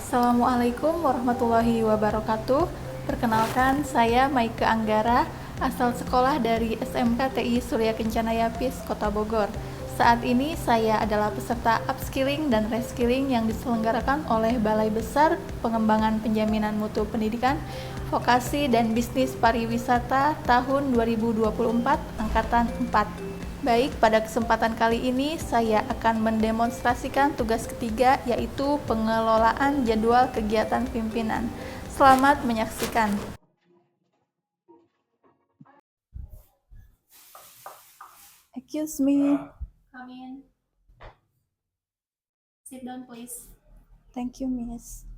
Assalamualaikum warahmatullahi wabarakatuh. Perkenalkan, saya Maike Anggara, asal sekolah dari SMK TI Surya Kencana Yapis, Kota Bogor. Saat ini saya adalah peserta upskilling dan reskilling yang diselenggarakan oleh Balai Besar Pengembangan Penjaminan Mutu Pendidikan, Vokasi dan Bisnis Pariwisata tahun 2024, Angkatan 4. Baik, pada kesempatan kali ini saya akan mendemonstrasikan tugas ketiga, yaitu pengelolaan jadwal kegiatan pimpinan. Selamat menyaksikan. Excuse me. Come in. Sit down, please. Thank you, Miss.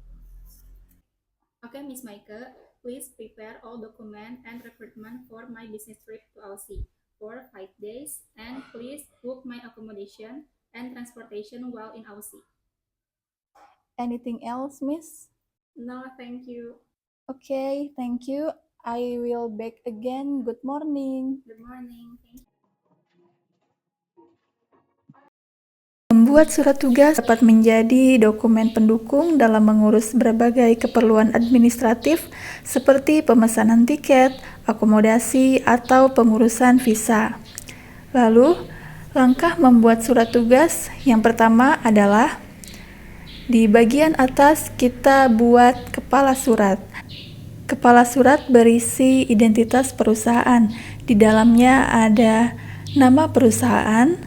Okay, Miss Maike, please prepare all document and recruitment for my business trip to Aussie for 5 days, and please book my accommodation and transportation while in Aussie. Anything else, Miss? No, thank you. Okay, thank you. I will back again. Good morning. Good morning. Thank you. Membuat surat tugas dapat menjadi dokumen pendukung dalam mengurus berbagai keperluan administratif seperti pemesanan tiket, akomodasi, atau pengurusan visa. Lalu, langkah membuat surat tugas yang pertama adalah di bagian atas kita buat kepala surat. Kepala surat berisi identitas perusahaan. Di dalamnya ada nama perusahaan,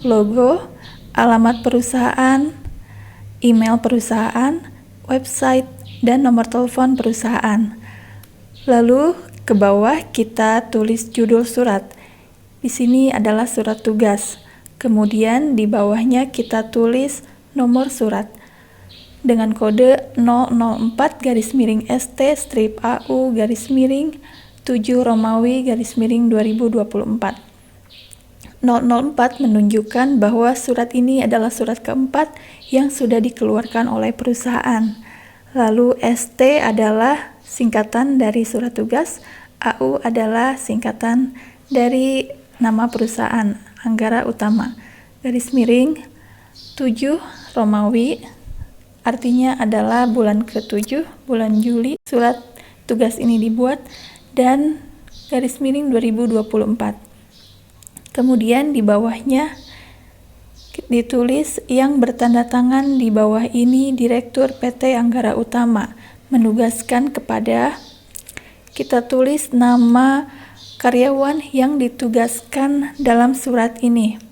logo, alamat perusahaan, email perusahaan, website, dan nomor telepon perusahaan. Lalu ke bawah kita tulis judul surat. Di sini adalah surat tugas. Kemudian di bawahnya kita tulis nomor surat dengan kode 004-ST-AU-7 Romawi 2024. 004 menunjukkan bahwa surat ini adalah surat keempat yang sudah dikeluarkan oleh perusahaan. Lalu ST adalah singkatan dari surat tugas, AU adalah singkatan dari nama perusahaan, Anggara Utama, _7 Romawi, artinya adalah bulan ke-7, bulan Juli, surat tugas ini dibuat, dan _2024. Kemudian di bawahnya ditulis yang bertanda tangan di bawah ini Direktur PT Anggara Utama, menugaskan kepada, kita tulis nama karyawan yang ditugaskan dalam surat ini.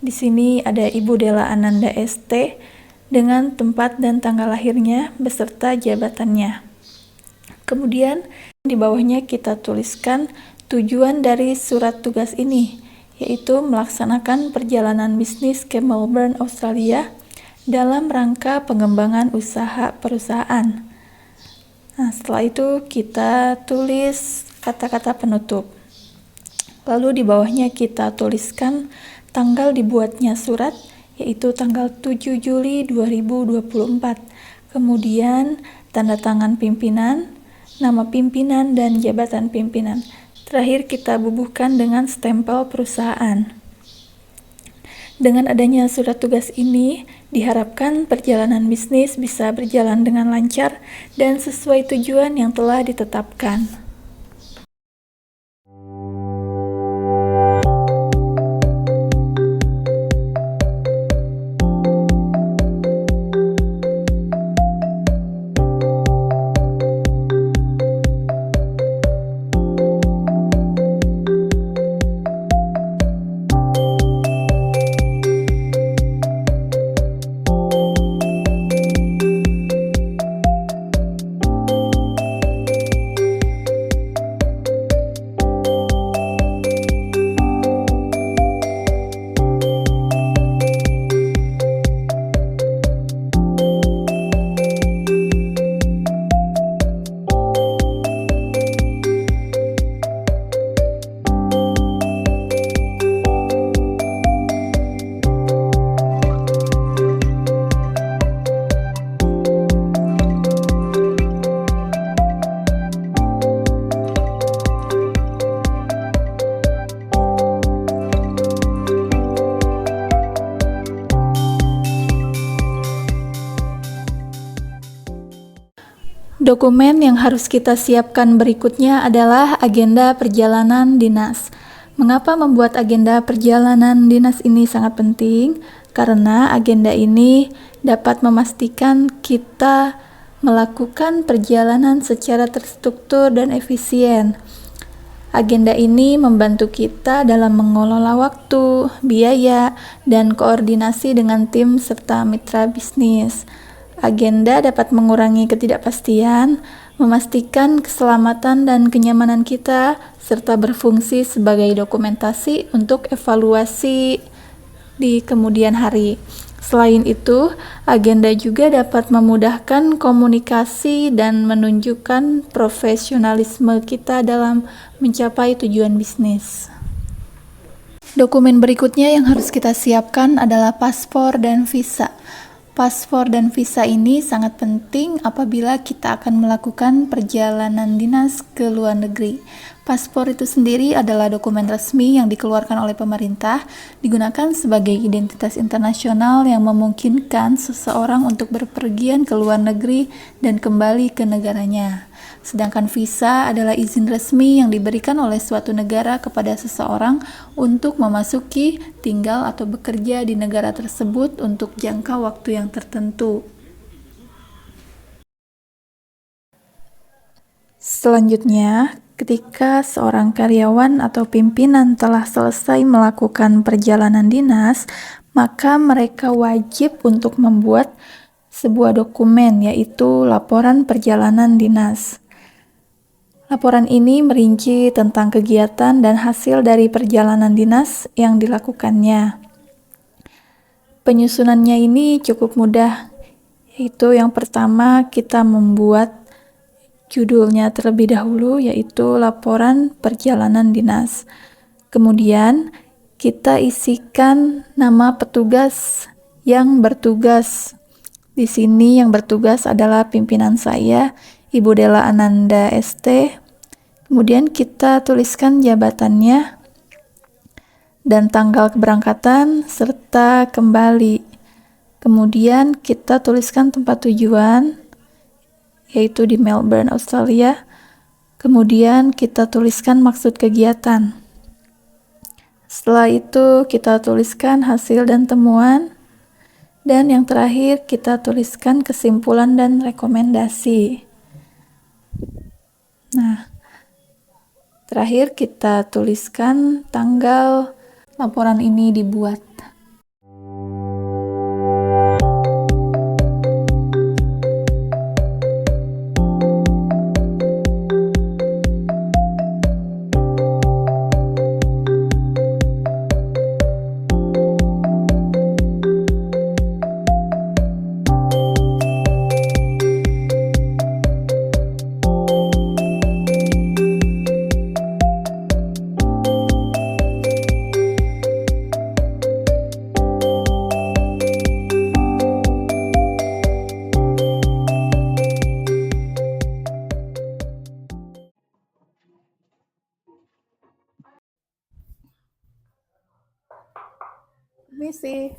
Di sini ada Ibu Della Ananda ST dengan tempat dan tanggal lahirnya beserta jabatannya. Kemudian di bawahnya kita tuliskan tujuan dari surat tugas ini, yaitu melaksanakan perjalanan bisnis ke Melbourne, Australia dalam rangka pengembangan usaha perusahaan. Nah, setelah itu kita tulis kata-kata penutup. Lalu di bawahnya kita tuliskan tanggal dibuatnya surat, yaitu tanggal 7 Juli 2024. Kemudian tanda tangan pimpinan, nama pimpinan, dan jabatan pimpinan. Terakhir kita bubuhkan dengan stempel perusahaan. Dengan adanya surat tugas ini, diharapkan perjalanan bisnis bisa berjalan dengan lancar dan sesuai tujuan yang telah ditetapkan. Dokumen yang harus kita siapkan berikutnya adalah agenda perjalanan dinas. Mengapa membuat agenda perjalanan dinas ini sangat penting? Karena agenda ini dapat memastikan kita melakukan perjalanan secara terstruktur dan efisien. Agenda ini membantu kita dalam mengelola waktu, biaya, dan koordinasi dengan tim serta mitra bisnis. Agenda dapat mengurangi ketidakpastian, memastikan keselamatan dan kenyamanan kita, serta berfungsi sebagai dokumentasi untuk evaluasi di kemudian hari. Selain itu, agenda juga dapat memudahkan komunikasi dan menunjukkan profesionalisme kita dalam mencapai tujuan bisnis. Dokumen berikutnya yang harus kita siapkan adalah paspor dan visa. Paspor dan visa ini sangat penting apabila kita akan melakukan perjalanan dinas ke luar negeri. Paspor itu sendiri adalah dokumen resmi yang dikeluarkan oleh pemerintah, digunakan sebagai identitas internasional yang memungkinkan seseorang untuk berpergian ke luar negeri dan kembali ke negaranya. Sedangkan visa adalah izin resmi yang diberikan oleh suatu negara kepada seseorang untuk memasuki, tinggal, atau bekerja di negara tersebut untuk jangka waktu yang tertentu. Selanjutnya, ketika seorang karyawan atau pimpinan telah selesai melakukan perjalanan dinas, maka mereka wajib untuk membuat sebuah dokumen, yaitu laporan perjalanan dinas. Laporan ini merinci tentang kegiatan dan hasil dari perjalanan dinas yang dilakukannya. Penyusunannya ini cukup mudah, yaitu yang pertama kita membuat judulnya terlebih dahulu, yaitu laporan perjalanan dinas. Kemudian kita isikan nama petugas yang bertugas. Di sini yang bertugas adalah pimpinan saya, Ibu Della Ananda ST. Kemudian kita tuliskan jabatannya dan tanggal keberangkatan serta kembali. Kemudian kita tuliskan tempat tujuan, yaitu di Melbourne, Australia. Kemudian kita tuliskan maksud kegiatan. Setelah itu kita tuliskan hasil dan temuan. Dan yang terakhir kita tuliskan kesimpulan dan rekomendasi. Nah, terakhir kita tuliskan tanggal laporan ini dibuat. Misi.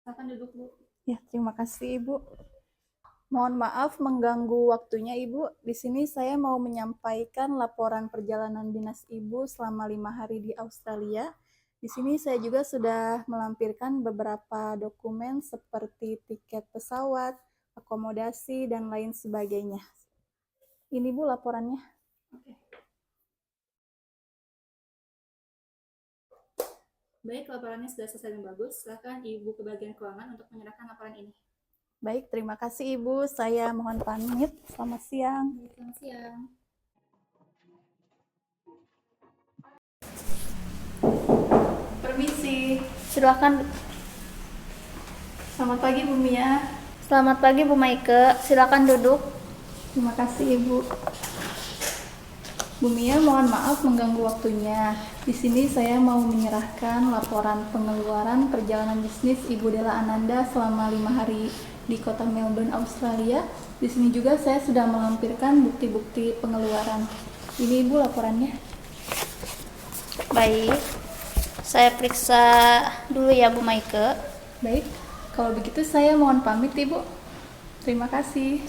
Silakan duduk, Bu. Ya, terima kasih Ibu. Mohon maaf mengganggu waktunya Ibu. Di sini saya mau menyampaikan laporan perjalanan dinas Ibu selama 5 hari di Australia. Di sini saya juga sudah melampirkan beberapa dokumen seperti tiket pesawat, akomodasi, dan lain sebagainya. Ini Bu laporannya. Oke. Baik, laporannya sudah selesai dan bagus. Silakan Ibu ke bagian keuangan untuk menyerahkan laporan ini. Baik, terima kasih Ibu. Saya mohon pamit. Selamat siang. Selamat siang. Permisi. Silakan. Selamat pagi Bu Mia. Selamat pagi Bu Maike. Silakan duduk. Terima kasih Ibu. Bu Mia, mohon maaf mengganggu waktunya. Di sini saya mau menyerahkan laporan pengeluaran perjalanan bisnis Ibu Della Ananda selama 5 hari di kota Melbourne, Australia. Di sini juga saya sudah melampirkan bukti-bukti pengeluaran. Ini Ibu laporannya. Baik. Saya periksa dulu ya Bu Maike. Baik. Kalau begitu saya mohon pamit, Ibu. Terima kasih.